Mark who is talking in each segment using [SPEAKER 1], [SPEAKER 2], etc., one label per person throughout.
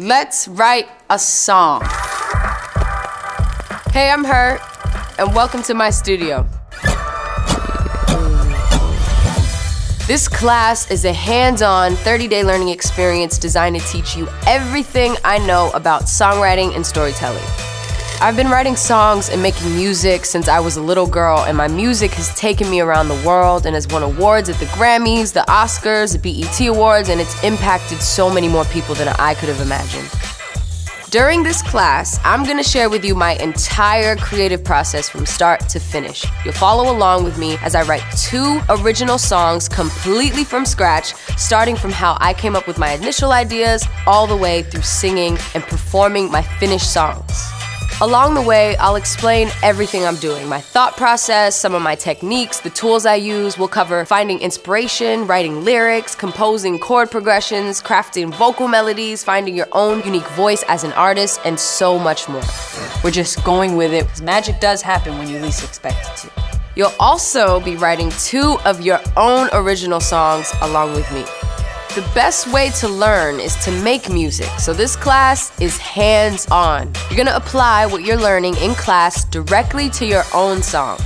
[SPEAKER 1] Let's write a song. Hey, I'm H.E.R, and welcome to my studio. This class is a hands-on 30-day learning experience designed to teach you everything I know about songwriting and storytelling. I've been writing songs and making music since I was a little girl, and my music has taken me around the world and has won awards at the Grammys, the Oscars, the BET Awards, and it's impacted so many more people than I could have imagined. During this class, I'm gonna share with you my entire creative process from start to finish. You'll follow along with me as I write 2 original songs completely from scratch, starting from how I came up with my initial ideas all the way through singing and performing my finished songs. Along the way, I'll explain everything I'm doing, my thought process, some of my techniques, the tools I use. We'll cover finding inspiration, writing lyrics, composing chord progressions, crafting vocal melodies, finding your own unique voice as an artist, and so much more.
[SPEAKER 2] We're just going with it, because magic does happen when you least expect it to.
[SPEAKER 1] You'll also be writing 2 of your own original songs along with me. The best way to learn is to make music, so this class is hands-on. You're gonna apply what you're learning in class directly to your own songs.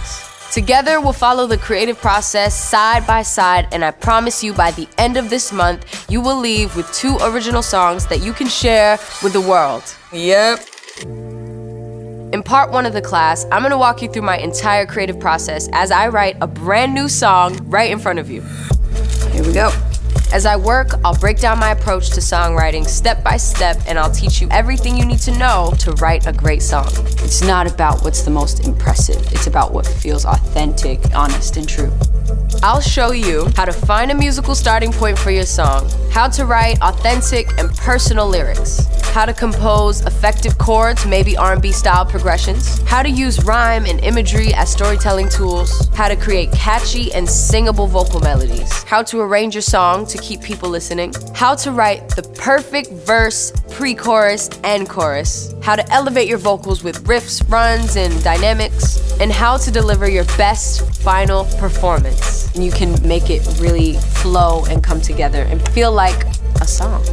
[SPEAKER 1] Together, we'll follow the creative process side by side, and I promise you by the end of this month, you will leave with 2 original songs that you can share with the world.
[SPEAKER 2] Yep.
[SPEAKER 1] In part 1 of the class, I'm gonna walk you through my entire creative process as I write a brand new song right in front of you.
[SPEAKER 2] Here we go.
[SPEAKER 1] As I work, I'll break down my approach to songwriting step by step, and I'll teach you everything you need to know to write a great song.
[SPEAKER 2] It's not about what's the most impressive. It's about what feels authentic, honest, and true.
[SPEAKER 1] I'll show you how to find a musical starting point for your song, how to write authentic and personal lyrics, how to compose effective chords, maybe R&B style progressions, how to use rhyme and imagery as storytelling tools, how to create catchy and singable vocal melodies, how to arrange your song to keep people listening, how to write the perfect verse, pre-chorus, and chorus, how to elevate your vocals with riffs, runs, and dynamics, and how to deliver your best final performance.
[SPEAKER 2] And you can make it really flow and come together and feel like a song.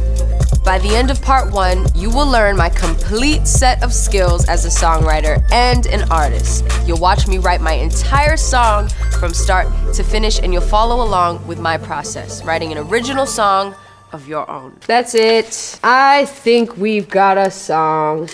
[SPEAKER 1] By the end of part 1, you will learn my complete set of skills as a songwriter and an artist. You'll watch me write my entire song from start to finish, and you'll follow along with my process, writing an original song of your own. That's it. I think we've got a song.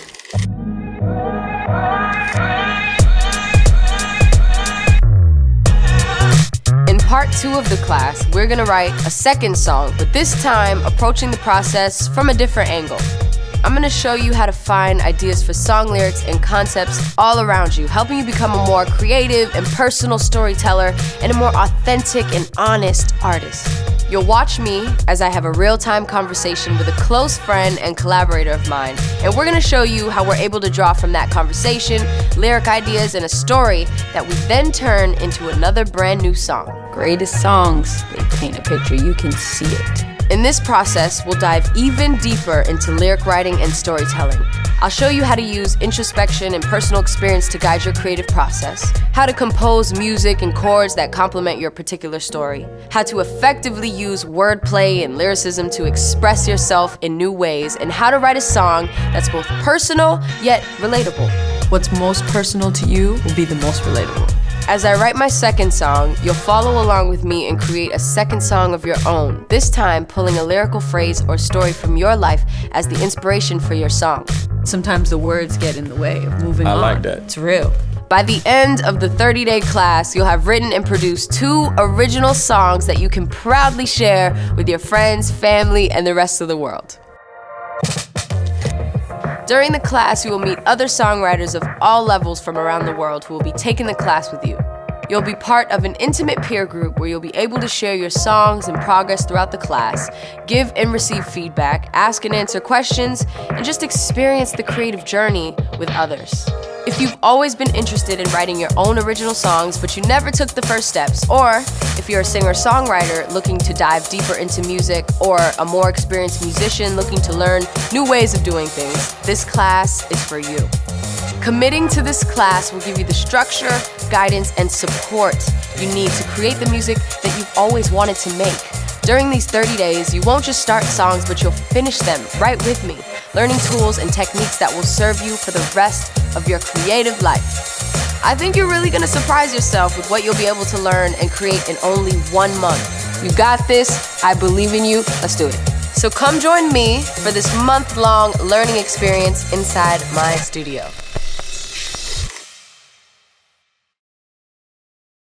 [SPEAKER 1] In part 2 of the class, we're gonna write a second song, but this time approaching the process from a different angle. I'm gonna show you how to find ideas for song lyrics and concepts all around you, helping you become a more creative and personal storyteller and a more authentic and honest artist. You'll watch me as I have a real-time conversation with a close friend and collaborator of mine, and we're gonna show you how we're able to draw from that conversation, lyric ideas, and a story that we then turn into another brand new song.
[SPEAKER 2] Greatest songs, they paint a picture, you can see it.
[SPEAKER 1] In this process, we'll dive even deeper into lyric writing and storytelling. I'll show you how to use introspection and personal experience to guide your creative process, how to compose music and chords that complement your particular story, how to effectively use wordplay and lyricism to express yourself in new ways, and how to write a song that's both personal yet relatable.
[SPEAKER 2] What's most personal to you will be the most relatable.
[SPEAKER 1] As I write my second song, you'll follow along with me and create a second song of your own, this time pulling a lyrical phrase or story from your life as the inspiration for your song.
[SPEAKER 2] Sometimes the words get in the way of moving on.
[SPEAKER 3] I like that.
[SPEAKER 2] It's real.
[SPEAKER 1] By the end of the 30-day class, you'll have written and produced 2 original songs that you can proudly share with your friends, family, and the rest of the world. During the class, you will meet other songwriters of all levels from around the world who will be taking the class with you. You'll be part of an intimate peer group where you'll be able to share your songs and progress throughout the class, give and receive feedback, ask and answer questions, and just experience the creative journey with others. If you've always been interested in writing your own original songs but you never took the first steps, or if you're a singer-songwriter looking to dive deeper into music, or a more experienced musician looking to learn new ways of doing things, this class is for you. Committing to this class will give you the structure, guidance, and support you need to create the music that you've always wanted to make. During these 30 days, you won't just start songs, but you'll finish them right with me. learning tools and techniques that will serve you for the rest of your creative life. I think you're really gonna surprise yourself with what you'll be able to learn and create in only 1 month. You got this, I believe in you, let's do it. So come join me for this month-long learning experience inside my studio.